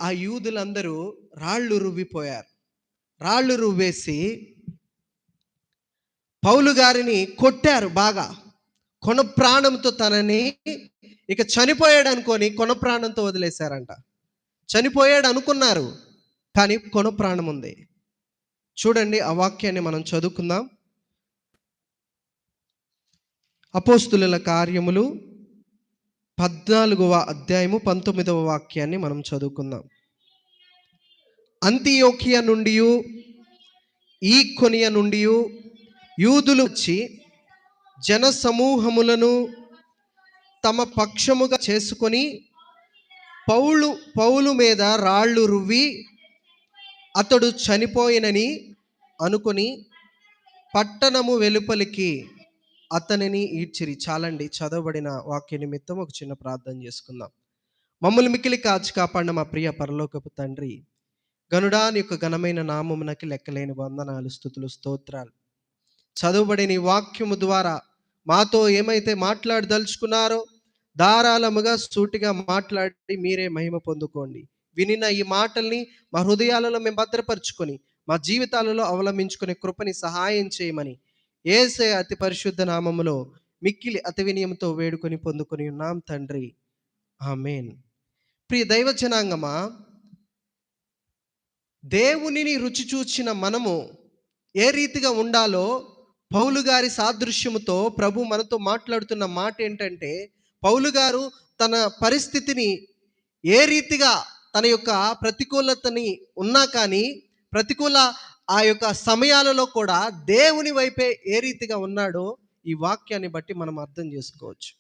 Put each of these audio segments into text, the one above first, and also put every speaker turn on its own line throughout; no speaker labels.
ఆ యూదులందరూ రాళ్ళు రువ్విపోయారు. రాళ్ళు రువ్వేసి పౌలు గారిని కొట్టారు బాగా. కొన ప్రాణంతో తనని ఇక చనిపోయాడు అనుకోని కొన ప్రాణంతో వదిలేశారంట. చనిపోయాడు అనుకున్నారు, కానీ కొన ప్రాణం ఉంది. చూడండి ఆ వాక్యాన్ని మనం చదువుకుందాం. అపోస్తులుల కార్యములు 14వ అధ్యాయము 19వ వాక్యాన్ని మనం చదువుకుందాం. అంతియోకియ నుండి ఈకొనియ నుండి యూదులు వచ్చి జన సమూహములను తమ పక్షముగా చేసుకొని పౌలు మీద రాళ్ళు రువ్వి అతడు చనిపోయినని అనుకుని పట్టణము వెలుపలికి అతనిని ఈడ్చిరి. చాలండి, చదవబడిన వాక్య నిమిత్తం ఒక చిన్న ప్రార్థన చేసుకుందాం. మమ్మల్ని మిక్కిలి కాచి కాపాడిన మా ప్రియ పరలోకపు తండ్రి, గనుడాని యొక్క ఘనమైన నామమునకి లెక్కలేని వందనాలు, స్తుతులు, స్తోత్రాలు. చదవబడిన ఈ వాక్యము ద్వారా మాతో ఏమైతే మాట్లాడదలుచుకున్నారో ధారాళముగా సూటిగా మాట్లాడి మీరే మహిమ పొందుకోండి. వినిన ఈ మాటల్ని మా హృదయాలలో మేము భద్రపరుచుకొని మా జీవితాలలో అవలంబించుకునే కృపని సహాయం చేయమని యేసయ్య అతి పరిశుద్ధ నామములో మిక్కిలి అతి వినయంతో వేడుకొని పొందుకొని ఉన్నాం తండ్రి, ఆమేన్. ప్రియ దైవ జనాంగమా, దేవునిని రుచి చూచిన మనము ఏ రీతిగా ఉండాలో పౌలు గారి సాదృశ్యముతో ప్రభు మనతో మాట్లాడుతున్న మాట ఏంటంటే, పౌలు గారు తన పరిస్థితిని ఏ రీతిగా తన యొక్క ప్రతికూలతని ఉన్నా కానీ ప్రతికూల ఆ యొక్క సమయాలలో కూడా దేవుని వైపే ఏ రీతిగా ఉన్నాడో ఈ వాక్యాన్ని బట్టి మనం అర్థం చేసుకోవచ్చు.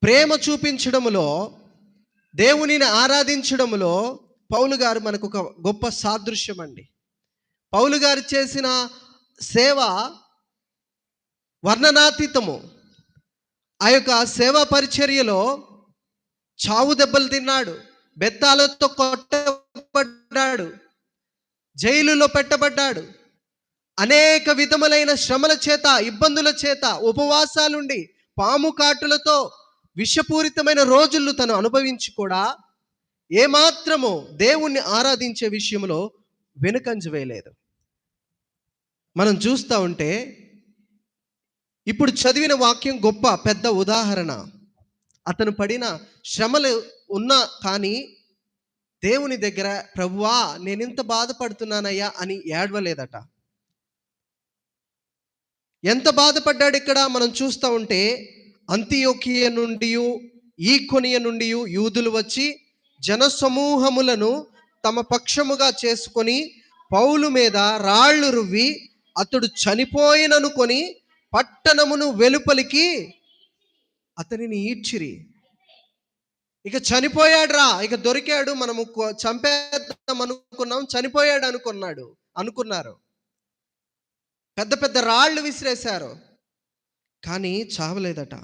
ప్రేమ చూపించడములో, దేవునిని ఆరాధించడములో పౌలు గారు మనకు ఒక గొప్ప సాదృశ్యం అండి. పౌలు గారు చేసిన సేవ వర్ణనాతీతము. ఆ యొక్క సేవా పరిచర్యలో చావు దెబ్బలు తిన్నాడు, బెత్తాలతో కొట్టబడ్డాడు, జైలులో పెట్టబడ్డాడు, అనేక విధములైన శ్రమల చేత, ఇబ్బందుల చేత, ఉపవాసాలుండి పాము కాటులతో విషపూరితమైన రోజులు తను అనుభవించి కూడా ఏమాత్రము దేవుణ్ణి ఆరాధించే విషయంలో వెనుకంజ వేయలేదు. మనం చూస్తూ ఉంటే ఇప్పుడు చదివిన వాక్యం గొప్ప పెద్ద ఉదాహరణ. అతను పడిన శ్రమలు ఉన్నా కానీ దేవుని దగ్గర ప్రభువా నేను ఇంత బాధపడుతున్నానయ్యా అని ఏడవలేదట. ఎంత బాధపడ్డాడు ఇక్కడ మనం చూస్తూ ఉంటే, అంతియోకియ నుండి ఈకొనియ నుండి యూదులు వచ్చి జనసమూహములను తమ పక్షముగా చేసుకొని పౌలు మీద రాళ్ళు రువ్వి అతడు చనిపోయిననుకొని పట్టణమును వెలుపలికి అతనిని ఈడ్చిరి. ఇక చనిపోయాడు రా, ఇక దొరికాడు, మనము చంపేద్దాం అనుకున్నాం, చనిపోయాడు అనుకున్నారు. పెద్ద పెద్ద రాళ్ళు విసిరేశారు, కానీ చావలేదట.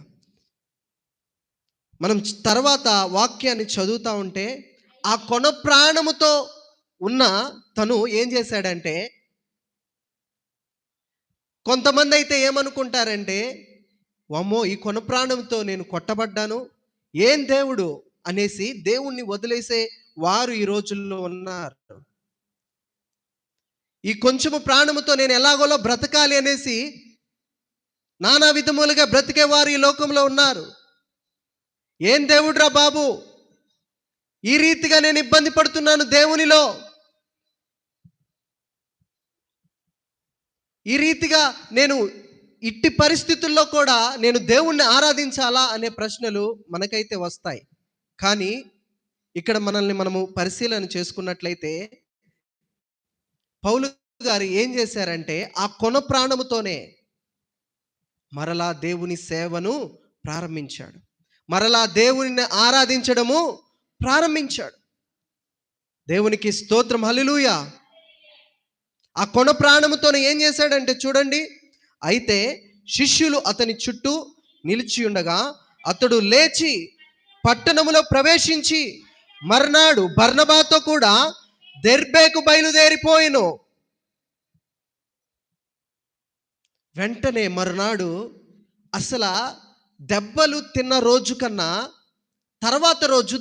మనం తర్వాత వాక్యాన్ని చదువుతూ ఉంటే ఆ కొన ప్రాణముతో ఉన్న తను ఏం చేశాడంటే, కొంతమంది అయితే ఏమనుకుంటారంటే, వామ్మో ఈ కొన ప్రాణంతో నేను కొట్టబడ్డాను, ఏం దేవుడు అనేసి దేవుణ్ణి వదిలేసే వారు ఈ రోజుల్లో ఉన్నారు. ఈ కొంచెము ప్రాణముతో నేను ఎలాగోలో బ్రతకాలి అనేసి నానా విధములుగా బ్రతికేవారు ఈ లోకంలో ఉన్నారు. ఏం దేవుడురా బాబు, ఈ రీతిగా నేను ఇబ్బంది పడుతున్నాను దేవునిలో, ఈ రీతిగా నేను ఇట్టి పరిస్థితుల్లో కూడా నేను దేవుణ్ణి ఆరాధించాలా అనే ప్రశ్నలు మనకైతే వస్తాయి. కానీ ఇక్కడ మనల్ని మనము పరిశీలన చేసుకున్నట్లయితే పౌలు గారు ఏం చేశారంటే ఆ కొన ప్రాణముతోనే మరలా దేవుని సేవను ప్రారంభించాడు, మరలా దేవుని ఆరాధించడము ప్రారంభించాడు. దేవునికి స్తోత్రం, హల్లెలూయా. ఆ కొన ప్రాణముతోనే ఏం చేశాడంటే చూడండి, అయితే శిష్యులు అతని చుట్టూ నిలిచి ఉండగా అతడు లేచి పట్టణములో ప్రవేశించి మర్నాడు బర్నబాతో కూడా దెర్బేకు బయలుదేరిపోయెను. వెంటనే మరునాడు అసలు దెబ్బలు తిన్న రోజు కన్నా తర్వాత రోజు